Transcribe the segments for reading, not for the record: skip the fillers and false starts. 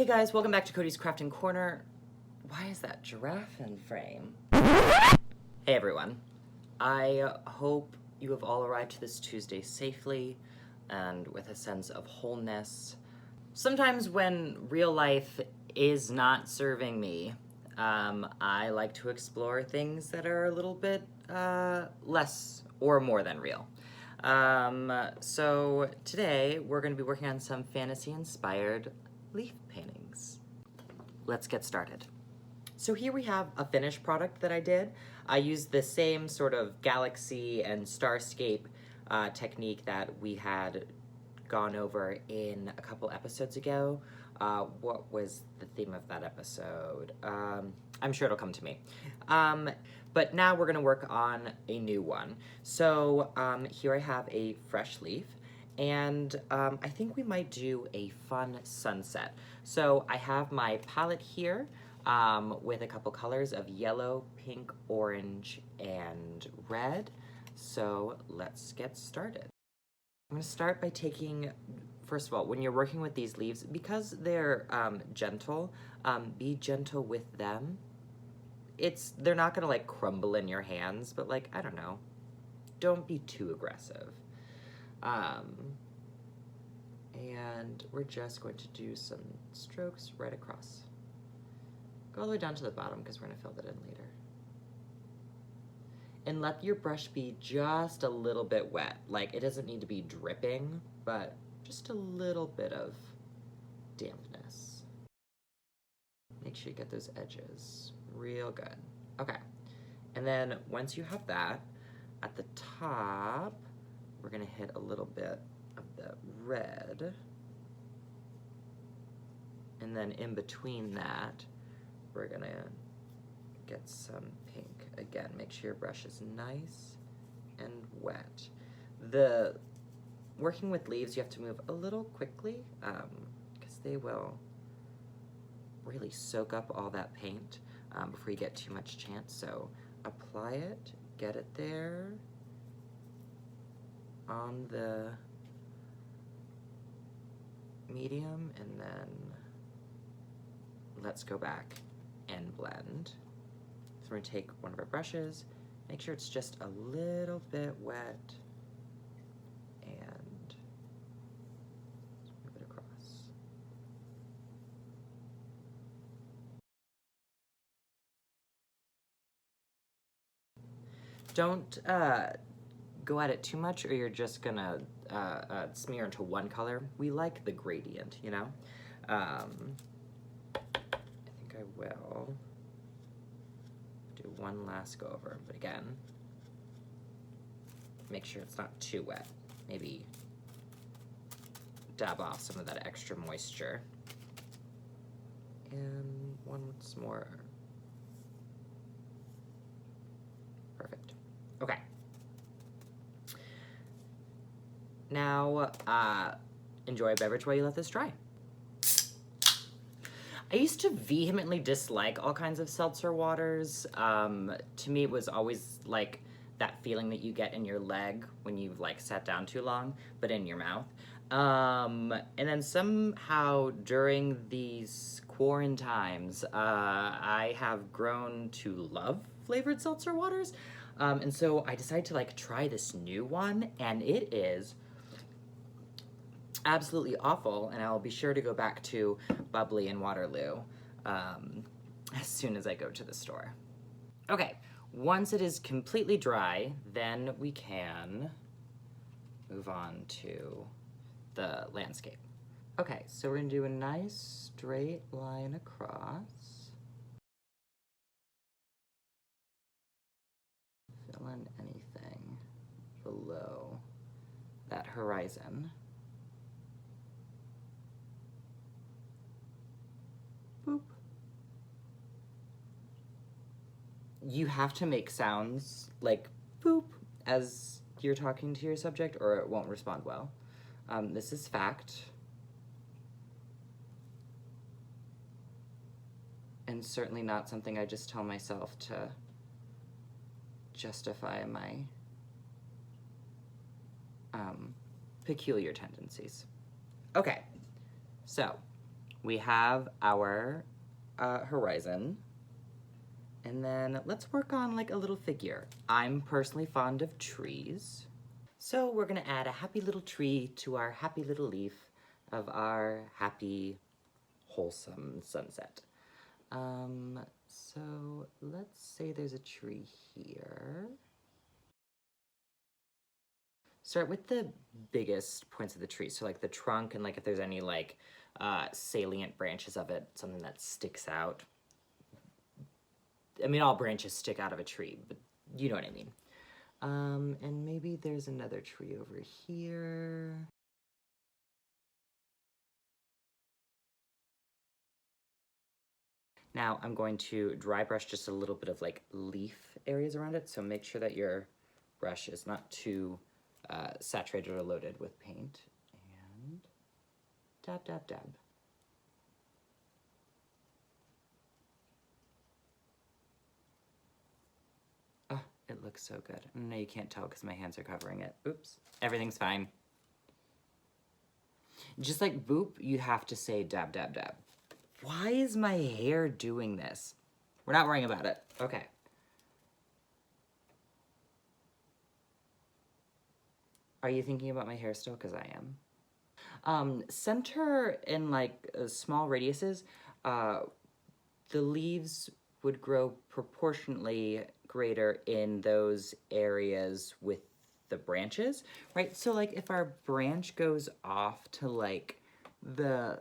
Hey guys, welcome back to Cody's Crafting Corner. Why is that giraffe in frame? Hey everyone. I hope you have all arrived to this Tuesday safely and with a sense of wholeness. Sometimes when real life is not serving me, I like to explore things that are a little bit less or more than real. So today we're going to be working on some fantasy-inspired leaf paintings. Let's get started. So here we have a finished product that I did. I used the same sort of galaxy and starscape technique that we had gone over in a couple episodes ago. What was the theme of that episode? I'm sure it'll come to me. But now we're gonna work on a new one. So here I have a fresh leaf, and I think we might do a fun sunset. So I have my palette here with a couple colors of yellow, pink, orange, and red. So let's get started. I'm gonna start by taking, first of all, when you're working with these leaves, because they're gentle, be gentle with them. They're not gonna like crumble in your hands, but like, I don't know, don't be too aggressive. And we're just going to do some strokes right across. Go all the way down to the bottom because we're gonna fill that in later. And let your brush be just a little bit wet. Like, it doesn't need to be dripping, but just a little bit of dampness. Make sure you get those edges real good. Okay, and then once you have that, at the top, we're gonna hit a little bit of the red. And then in between that, we're gonna get some pink. Again, make sure your brush is nice and wet. Working with leaves, you have to move a little quickly because they will really soak up all that paint before you get too much chance. So apply it, get it there on the medium, and then let's go back and blend. So we're gonna take one of our brushes, make sure it's just a little bit wet, and move it across. Don't go at it too much, or you're just gonna smear into one color. We like the gradient, you know? I think I will do one last go over, but again, make sure it's not too wet. Maybe dab off some of that extra moisture. And once more. Perfect. Okay. Now, enjoy a beverage while you let this dry. I used to vehemently dislike all kinds of seltzer waters. To me, it was always like that feeling that you get in your leg when you've like sat down too long, but in your mouth. And then somehow during these quarantine times, I have grown to love flavored seltzer waters. And so I decided to like try this new one, and it is absolutely awful, and I'll be sure to go back to Bubbly and Waterloo as soon as I go to the store. Okay, once it is completely dry, then we can move on to the landscape. Okay, so we're gonna do a nice straight line across. Fill in anything below that horizon. Boop. You have to make sounds like boop as you're talking to your subject, or it won't respond well. This is fact. And certainly not something I just tell myself to justify my peculiar tendencies. Okay, so we have our horizon. And then let's work on like a little figure. I'm personally fond of trees. So we're gonna add a happy little tree to our happy little leaf of our happy, wholesome sunset. So let's say there's a tree here. Start with the biggest points of the tree, so like the trunk and like if there's any like salient branches of it, something that sticks out. I mean, all branches stick out of a tree, but you know what I mean. And maybe there's another tree over here. Now I'm going to dry brush just a little bit of like leaf areas around it, so make sure that your brush is not too saturated or loaded with paint. And dab, dab, dab. Oh, it looks so good. No, you can't tell because my hands are covering it. Oops, everything's fine. Just like boop, you have to say dab, dab, dab. Why is my hair doing this? We're not worrying about it. Okay. Are you thinking about my hair still? Because I am. Center in like small radiuses, the leaves would grow proportionately greater in those areas with the branches, right? So like if our branch goes off to like the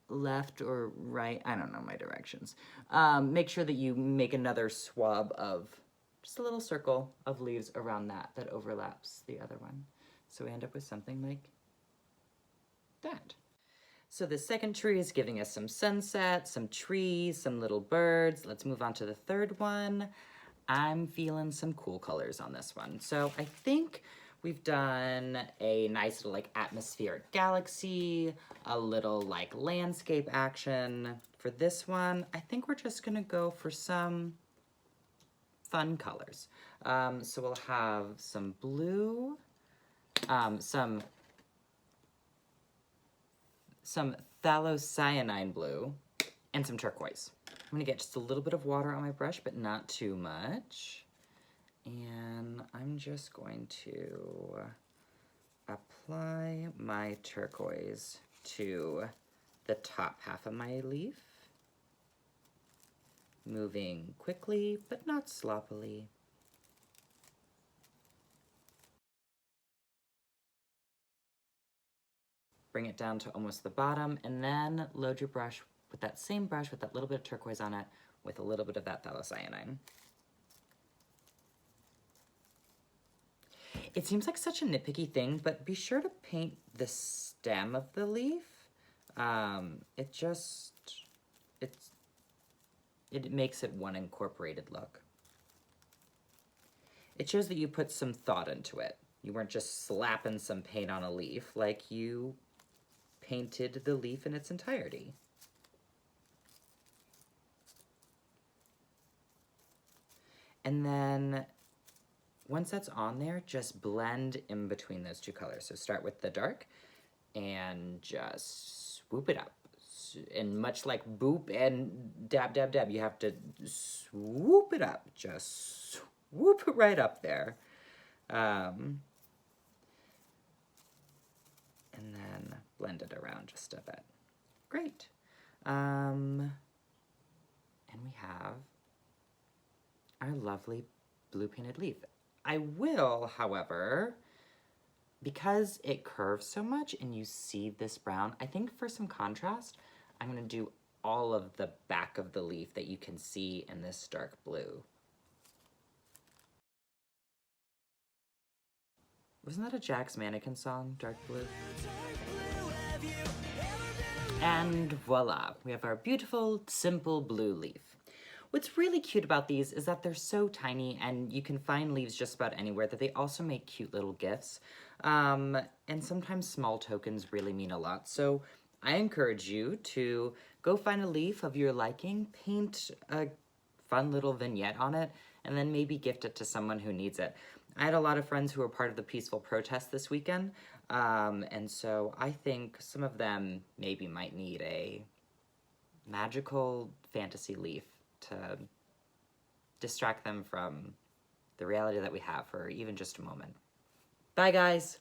left or right, I don't know my directions, make sure that you make another swab of just a little circle of leaves around that overlaps the other one. So we end up with something like that. So the second tree is giving us some sunset, some trees, some little birds. Let's move on to the third one. I'm feeling some cool colors on this one. So I think we've done a nice little like atmospheric galaxy, a little like landscape action. For this one, I think we're just gonna go for some fun colors. So we'll have some blue, some phthalocyanine blue, and some turquoise. I'm gonna get just a little bit of water on my brush, but not too much. And I'm just going to apply my turquoise to the top half of my leaf, moving quickly, but not sloppily. Bring it down to almost the bottom, and then load your brush with that same brush with that little bit of turquoise on it, with a little bit of that phthalocyanine. It seems like such a nitpicky thing, but be sure to paint the stem of the leaf. It makes it one incorporated look. It shows that you put some thought into it. You weren't just slapping some paint on a leaf, like you painted the leaf in its entirety. And then once that's on there, just blend in between those two colors. So start with the dark and just swoop it up. And much like boop and dab, dab, dab, you have to swoop it up. Just swoop it right up there. And then blend it around just a bit. Great. And we have our lovely blue painted leaf. I will, however, because it curves so much and you see this brown, I think for some contrast, I'm gonna do all of the back of the leaf that you can see in this dark blue. Wasn't that a Jack's Mannequin song, Dark Blue? And voila, we have our beautiful, simple blue leaf. What's really cute about these is that they're so tiny and you can find leaves just about anywhere, that they also make cute little gifts. And sometimes small tokens really mean a lot. So I encourage you to go find a leaf of your liking, paint a fun little vignette on it, and then maybe gift it to someone who needs it. I had a lot of friends who were part of the peaceful protest this weekend, and so I think some of them maybe might need a magical fantasy leaf to distract them from the reality that we have for even just a moment. Bye, guys!